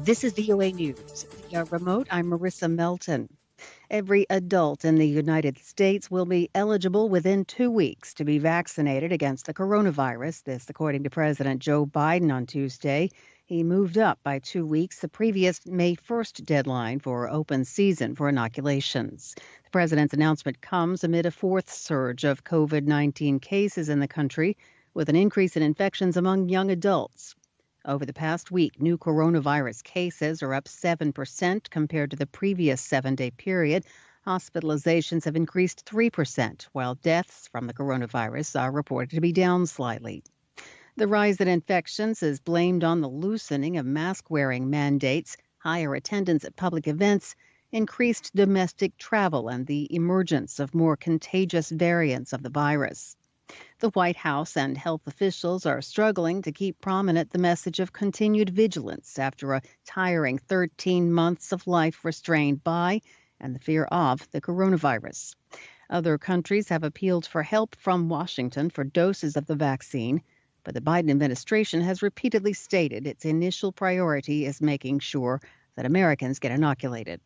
This is VOA News. Via remote, I'm Marissa Melton. Every adult in the United States will be eligible within 2 weeks to be vaccinated against the coronavirus. This, according to President Joe Biden on Tuesday. He moved up by 2 weeks the previous May 1st deadline for open season for inoculations. The president's announcement comes amid a fourth surge of COVID-19 cases in the country, with an increase in infections among young adults. Over the past week, new coronavirus cases are up 7% compared to the previous 7-day period. Hospitalizations have increased 3%, while deaths from the coronavirus are reported to be down slightly. The rise in infections is blamed on the loosening of mask-wearing mandates, higher attendance at public events, increased domestic travel, and the emergence of more contagious variants of the virus. The White House and health officials are struggling to keep prominent the message of continued vigilance after a tiring 13 months of life restrained by and the fear of the coronavirus. Other countries have appealed for help from Washington for doses of the vaccine, but the Biden administration has repeatedly stated its initial priority is making sure that Americans get inoculated.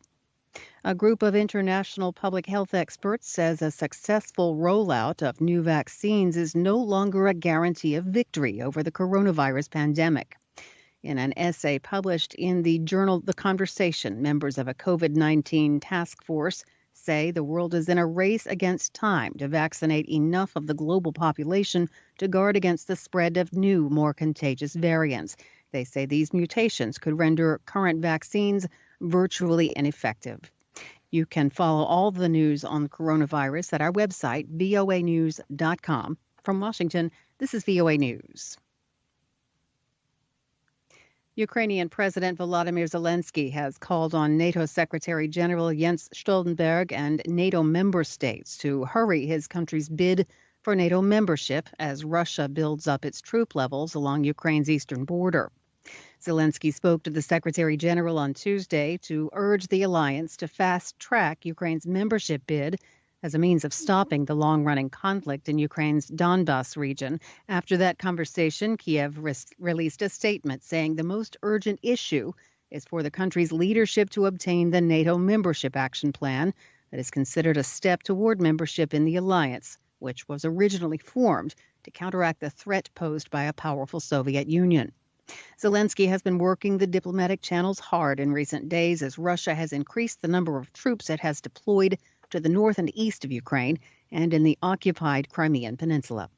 A group of international public health experts says a successful rollout of new vaccines is no longer a guarantee of victory over the coronavirus pandemic. In an essay published in the journal The Conversation, members of a COVID-19 task force say the world is in a race against time to vaccinate enough of the global population to guard against the spread of new, more contagious variants. They say these mutations could render current vaccines virtually ineffective. You can follow all the news on coronavirus at our website, voanews.com. From Washington, this is VOA News. Ukrainian President Volodymyr Zelenskiy has called on NATO Secretary General Jens Stoltenberg and NATO member states to hurry his country's bid for NATO membership as Russia builds up its troop levels along Ukraine's eastern border. Zelensky spoke to the Secretary General on Tuesday to urge the alliance to fast-track Ukraine's membership bid as a means of stopping the long-running conflict in Ukraine's Donbas region. After that conversation, Kyiv released a statement saying the most urgent issue is for the country's leadership to obtain the NATO membership action plan that is considered a step toward membership in the alliance, which was originally formed to counteract the threat posed by a powerful Soviet Union. Zelensky has been working the diplomatic channels hard in recent days as Russia has increased the number of troops it has deployed to the north and east of Ukraine and in the occupied Crimean peninsula.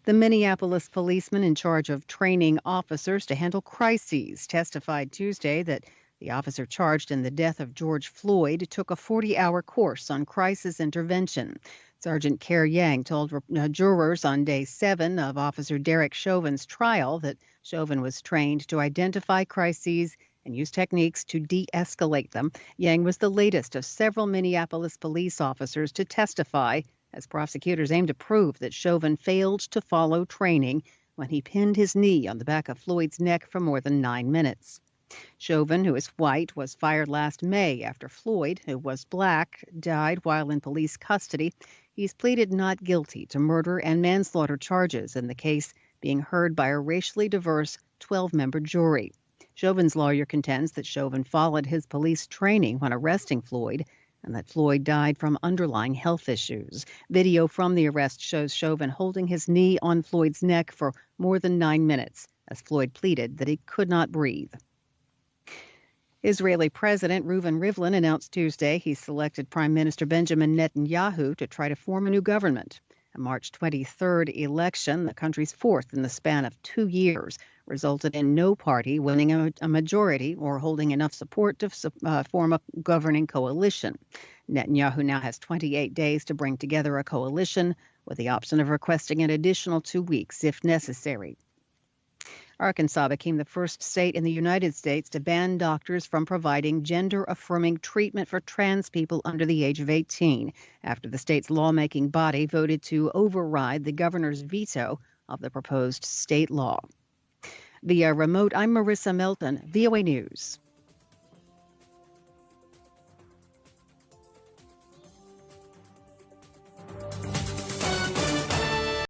The Minneapolis policeman in charge of training officers to handle crises testified Tuesday that the officer charged in the death of George Floyd took a 40-hour course on crisis intervention. Sergeant Ker Yang told jurors on day 7 of Officer Derek Chauvin's trial that Chauvin was trained to identify crises and use techniques to de-escalate them. Yang was the latest of several Minneapolis police officers to testify as prosecutors aim to prove that Chauvin failed to follow training when he pinned his knee on the back of Floyd's neck for more than 9 minutes. Chauvin, who is white, was fired last May after Floyd, who was black, died while in police custody. He's pleaded not guilty to murder and manslaughter charges in the case being heard by a racially diverse 12-member jury. Chauvin's lawyer contends that Chauvin followed his police training when arresting Floyd and that Floyd died from underlying health issues. Video from the arrest shows Chauvin holding his knee on Floyd's neck for more than 9 minutes as Floyd pleaded that he could not breathe. Israeli President Reuven Rivlin announced Tuesday he selected Prime Minister Benjamin Netanyahu to try to form a new government. A March 23rd election, the country's fourth in the span of 2 years, resulted in no party winning a majority or holding enough support to form a governing coalition. Netanyahu now has 28 days to bring together a coalition with the option of requesting an additional 2 weeks if necessary. Arkansas became the first state in the United States to ban doctors from providing gender-affirming treatment for trans people under the age of 18 after the state's lawmaking body voted to override the governor's veto of the proposed state law. Via remote, I'm Marissa Melton, VOA News.